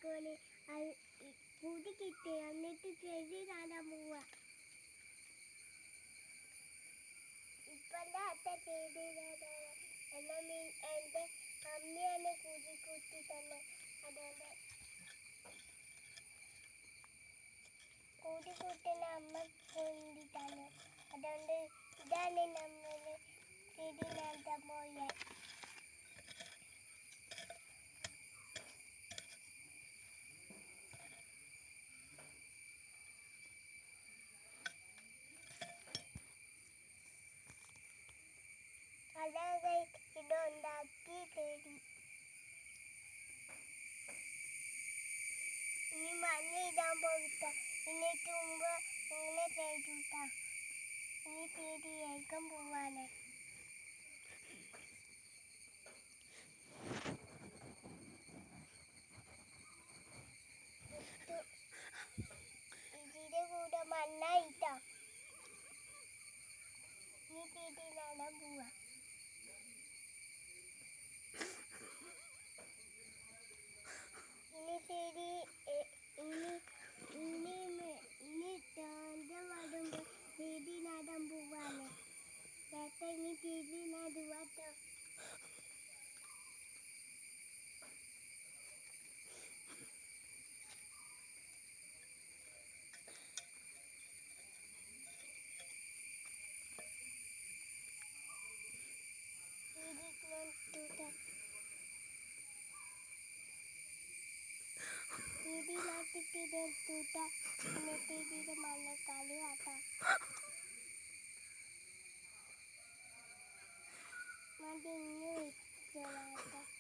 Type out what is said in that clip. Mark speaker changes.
Speaker 1: പോലെ കൂടി കിട്ടി എന്നിട്ട് ചെടി നടാൻ പോവാ. ഇപ്പൻ്റെ അത്ത ചെടി നടാൻ എന്നാൽ എൻ്റെ അമ്മയാണ് കൂടി കൂട്ടി തന്നെ. അതുകൊണ്ട് കൂടി കൂട്ടുന്ന അമ്മ കൊണ്ടിട്ടാണ്. അതുകൊണ്ട് ഇതാണ് നമ്മൾ ചെടി നടാൻ പോയത്. അല്ലാതെ ഇതുണ്ടാക്കി ചെടി ഇനി മഞ്ഞ ഇടാൻ പോയിട്ടാ. എന്നിട്ട് മുമ്പ് ഇങ്ങനെ ചെയ്തിട്ടാ ഇനി ചെടി ഏൽക്കാൻ പോവാണ്. ഇതിൻ്റെ കൂടെ മണ്ണായിട്ടാ ഈ ചെടി നടാൻ പോവാ. ഇനി ചെടി ഇനി വരുമ്പോൾ ചെടി നടാൻ പോവാണ്. നേരത്തെ ഇനി ചെടി നടുവാട്ടോ. ചെടി നട്ടിട്ട് ഇതെടുത്തിട്ട് എന്നിട്ട് ഇതിൻ്റെ മണ്ണക്കാലി ആട്ടാം. മതി ഇനി വെച്ചോളാം.